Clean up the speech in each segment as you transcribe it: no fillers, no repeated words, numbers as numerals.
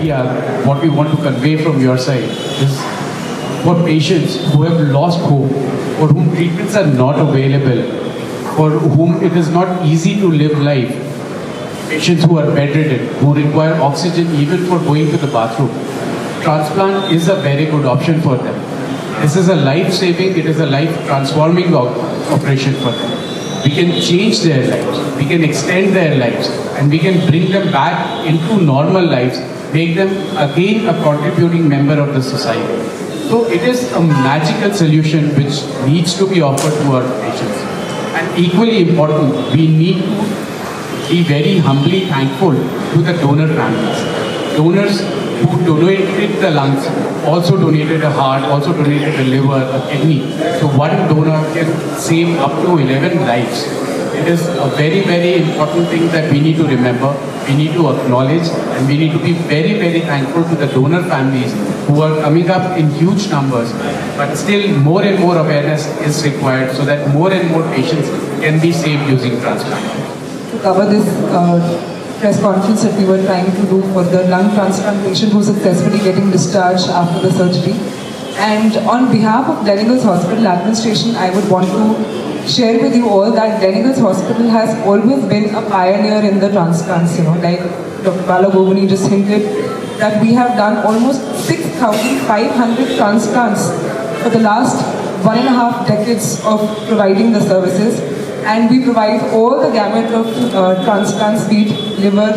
idea, what we want to convey from your side is for patients who have lost hope, for whom treatments are not available, for whom it is not easy to live life, patients who are bedridden, who require oxygen even for going to the bathroom, transplant is a very good option for them. This is a life-saving, it is a life-transforming operation for them. We can change their lives, we can extend their lives, and we can bring them back into normal lives, make them again a contributing member of the society. So it is a magical solution which needs to be offered to our patients. And equally important, we need to be very humbly thankful to the donor families. Donors who donated the lungs also donated a heart, also donated a liver, a kidney. So one donor can save up to 11 lives. It is a very, very important thing that we need to remember, we need to acknowledge, and we need to be very, very thankful to the donor families who are coming up in huge numbers. But still more and more awareness is required so that more and more patients can be saved using transplant. To cover this press conference that we were trying to do for the lung transplant patient who successfully getting discharged after the surgery. And on behalf of Gleneagles Hospital Administration, I would want to share with you all that Gleneagles Hospital has always been a pioneer in the transplants. Like Dr. Bala Govani just hinted, that we have done almost 6,500 transplants for the last 1.5 decades of providing the services. And we provide all the gamut of transplants, be it liver,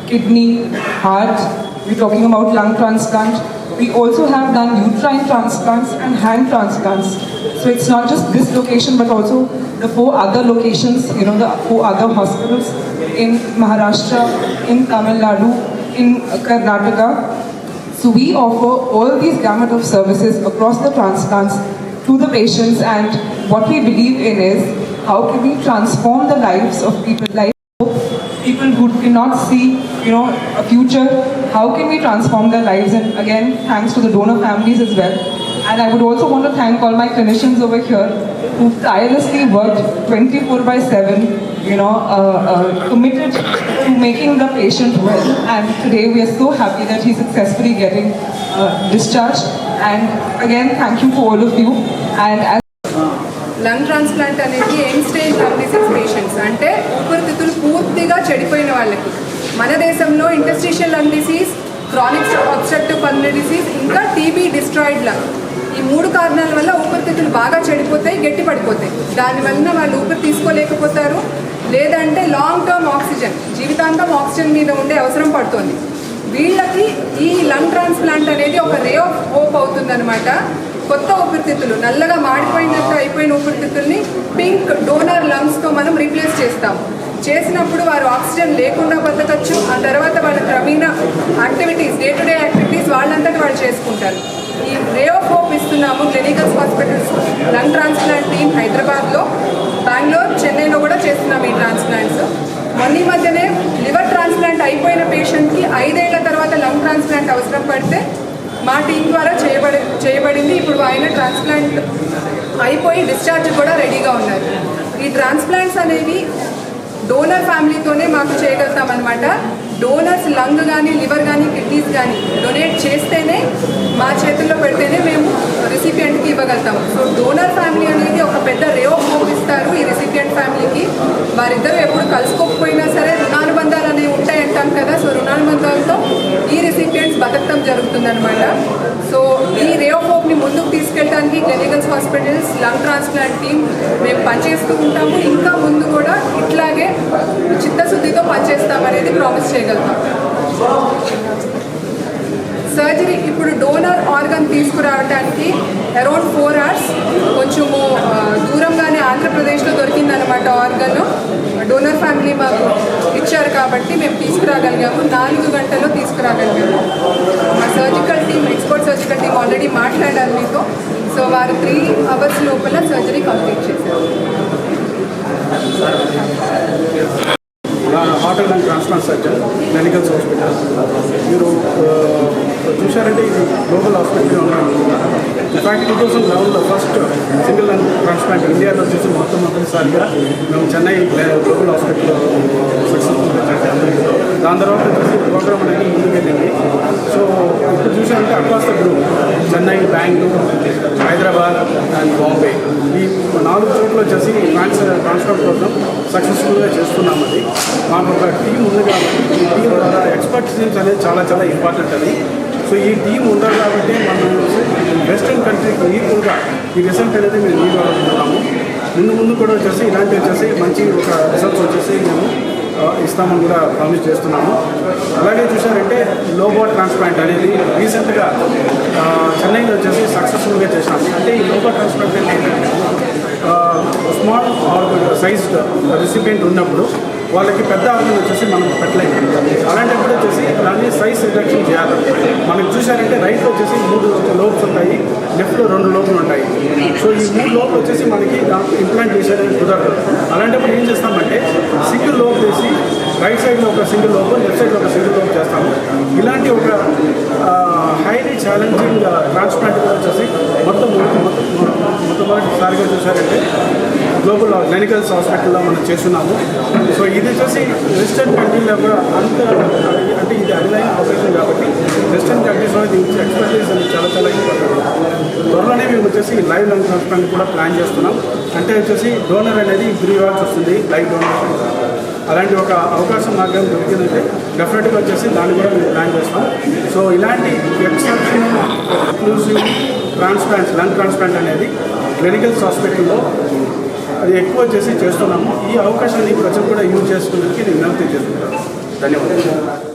kidney, heart. We're talking about lung transplant. We also have done uterine transplants and hand transplants. So it's not just this location, but also the 4 other locations, the 4 other hospitals in Maharashtra, in Tamil Nadu, in Karnataka. So we offer all these gamut of services across the transplants to the patients, and what we believe in is how can we transform the lives of people, like people who cannot see, a future. How can we transform their lives? And again, thanks to the donor families as well. And I would also want to thank all my clinicians over here who tirelessly worked 24/7, committed to making the patient well. And today we are so happy that he's successfully getting discharged. And again, thank you for all of you. And as lung transplant అనేది end stage lung disease patients, అంటే ఊపిరితిత్తులు పూర్తిగా చెడిపోయిన వాళ్ళకి. మన దేశంలో interstitial lung disease, chronic obstructive pulmonary disease, ఇంకా TB destroyed lung, ఈ 3 కారణాల వల్ల ఊపిరితిత్తులు బాగా చెడిపోతాయి, గట్టి పడిపోతాయి. దానివల్ల వాళ్ళు ఊపిరి తీసుకోలేకపోతారు, లేదంటే లాంగ్ టర్మ్ ఆక్సిజన్, జీవితాంతం ఆక్సిజన్ మీద ఉండే అవసరం పడుతుంది. వీళ్ళకి ఈ లంగ్ ట్రాన్స్ప్లాంట్ అనేది ఒక రే ఆఫ్ హోప్ అవుతుందన్నమాట. కొత్త ఊపిరితిత్తులు, నల్లగా మాడిపోయినట్టు అయిపోయిన ఊపిరితిత్తుల్ని పింక్ డోనర్ లంగ్స్తో మనం రీప్లేస్ చేస్తాము. చేసినప్పుడు వారు ఆక్సిజన్ లేకుండా బతకచ్చు. ఆ తర్వాత వాళ్ళ క్రమేణా activities, day to day activities వాళ్ళంతటి వాళ్ళు చేసుకుంటారు. ఈ రే ఆఫ్ హోప్ ఇస్తున్నాము Gleneagles hospitals lung transplant team హైదరాబాద్లో, బెంగళూరు, చెన్నైలో కూడా చేస్తున్నాము ఈ ట్రాన్స్ప్లాంట్స్. మొన్న మధ్యనే లివర్ ట్రాన్స్ప్లాంట్ అయిపోయిన పేషెంట్కి 5 ఏళ్ల తర్వాత లంగ్ ట్రాన్స్ప్లాంట్ అవసరం పడితే మా టీం ద్వారా చేయబడింది. ఇప్పుడు ఆయన ట్రాన్స్ప్లాంట్ అయిపోయి డిశ్చార్జ్ కూడా రెడీగా ఉన్నారు. ఈ ట్రాన్స్ప్లాంట్స్ అనేవి డోనర్ ఫ్యామిలీతోనే మాకు చేయగలుగుతామన్నమాట. డోనర్స్ లంగ్ కానీ, లివర్ కానీ, కిడ్నీస్ కానీ డొనేట్ చేస్తేనే, మా చేతుల్లో పెడితేనే మేము రిసిపియంట్కి ఇవ్వగలుగుతాము. సో డోనర్ ఫ్యామిలీ అనేది ఒక పెద్ద రే ఆఫ్ హోప్ ఇస్తారు ఈ రిసిపియంట్ ఫ్యామిలీకి. వారిద్దరూ ఎప్పుడు కలుసుకోకపోయినా సరే రుణానుబంధాలు అనేవి ఉంటాయి అంటాం కదా. సో రుణానుబంధాలతో ఈ రిసిపియంట్స్ బతకడం జరుగుతుందన్నమాట. సో ఈ రే ఆఫ్ హోప్ని ముందుకు తీసుకెళ్ళడానికి Gleneagles hospitals lung transplant team మేము పనిచేస్తూ ఉంటాము. ఇంకా ముందు కూడా ఇట్లాగే చిత్తశుద్ధితో పనిచేస్తామనేది ప్రామిస్ చేయగలుగుతాం. సర్జరీ ఇప్పుడు డోనర్ ఆర్గన్ తీసుకురావడానికి అరౌండ్ 4 hours, కొంచెము దూరంగానే ఆంధ్రప్రదేశ్లో దొరికిందనమాట ఆర్గన్. డోనర్ ఫ్యామిలీ మాకు ఇచ్చారు కాబట్టి మేము తీసుకురాగలిగాము. 4 గంటల్లో తీసుకురాగలిగాము. మా surgical team, expert surgical team already మాట్లాడారు మీతో. సో వారు 3 hours లోపల సర్జరీ కంప్లీట్ చేశారు. Heart and lung transplant surgeon Gleneagles hospital. మీరు చూశారంటే ఇది గ్లోబల్ హాస్పిటల్ ఉన్నాను. ఇన్ఫ్యాక్ట్ 2011లో ఫస్ట్ సింగిల్ లంగ్ ట్రాన్స్ప్లాంట్ ఇండియాలో చేసి మొట్టమొదటిసారిగా మేము చెన్నై గ్లోబల్ హాస్పిటల్లో సక్సెస్ఫుల్గా చేసాము. దాని తర్వాత చూసి ప్రోగ్రామ్ అనేది ముందుకెళ్ళింది. బెంగళూరు, హైదరాబాద్ అండ్ బాంబే. ఈ 4 చోట్ల వచ్చేసి ట్రాన్స్ప్లాంట్ ప్రోగ్రామ్ సక్సెస్ఫుల్గా చేస్తున్నాం. అది మాకు ఒక టీం ఉంది కాబట్టి ఈ టీం ద్వారా ఎక్స్పర్ట్ టీమ్స్ అనేది చాలా చాలా ఇంపార్టెంట్ అది. సో ఈ టీం ఉండాలి కాబట్టి మనం వెస్ట్రన్ కంట్రీకి ఈక్వల్గా ఈ రిజల్ట్ అనేది మేము ఇవ్వాలనుకుంటున్నాము. ముందు కూడా వచ్చేసి ఇలాంటి వచ్చేసి మంచి ఒక రిజల్ట్స్ వచ్చేసి మేము ఇస్తామని కూడా ప్రామిస్ చేస్తున్నాము. అలాగే చూసారంటే లోబో ట్రాన్స్ప్లాంట్ అనేది రీసెంట్గా చెన్నైలో వచ్చేసి సక్సెస్ఫుల్గా చేసినాము. అంటే ఈ లోబో ట్రాన్స్ప్లాంట్ ఏంటంటే స్మాల్ సైజ్డ్ రెసిపియంట్ ఉన్నప్పుడు వాళ్ళకి పెద్ద ఆర్గన్ వచ్చేసి మనం పెట్టలేము. అలాంటప్పుడు వచ్చేసి దాన్ని సైజ్ రిడక్షన్ చేయాలి. మనకి చూసారంటే రైట్లో వచ్చేసి 3 లోబ్స్ ఉంటాయి, లెఫ్ట్లో 2 లోబులు ఉంటాయి. సో ఈ 3 లోబులు వచ్చేసి మనకి ఇంప్లాంట్ చేసేది కుదరదు. అలాంటప్పుడు ఏం చేస్తామంటే సింగిల్ లోబ్ చేసి రైట్ సైడ్లో ఒక సింగిల్ లోబ్, లెఫ్ట్ సైడ్లో ఒక సింగిల్ లోబ్ చేస్తాము. ఇలాంటి ఒక హైలీ ఛాలెంజింగ్ ట్రాన్స్ప్లాంట్ వచ్చేసి మొట్టమొదటిసారిగా చూసారంటే గ్లోబల్ క్లినికల్స్ హాస్పిటల్లో మనం చేస్తున్నాము. సో ఇది వచ్చేసి వెస్టర్న్ కంట్రీలో కూడా అంటే ఇది అడిలైన ఆపరేషన్ కాబట్టి వెస్టర్న్ కంట్రీస్లో దీనికి ఎక్స్పర్టీస్ అనేది చాలా చాలా ఇంపార్టెంట్. త్వరలోనే మేము వచ్చేసి లైవ్ లంగ్ ట్రాన్స్ప్లాంట్ కూడా ప్లాన్ చేస్తున్నాం. అంటే వచ్చేసి డోనర్ అనేది ఇప్పుడు ఇవ్వాల్సి వస్తుంది, లైవ్ డోనర్. అలాంటి ఒక అవకాశం నాకు దొరికిందంటే డెఫినెట్గా వచ్చేసి దాన్ని కూడా మేము ప్లాన్ చేస్తాం. సో ఇలాంటి exceptional exclusive transplants lung transplant అనేది క్లినికల్స్ హాస్పిటల్లో అది ఎక్కువ వచ్చేసి చేస్తున్నాము. ఈ అవకాశాన్ని ప్రజలు కూడా యూజ్ చేసుకునేందుకు నేను విజ్ఞప్తి చేస్తున్నాను. ధన్యవాదాలు.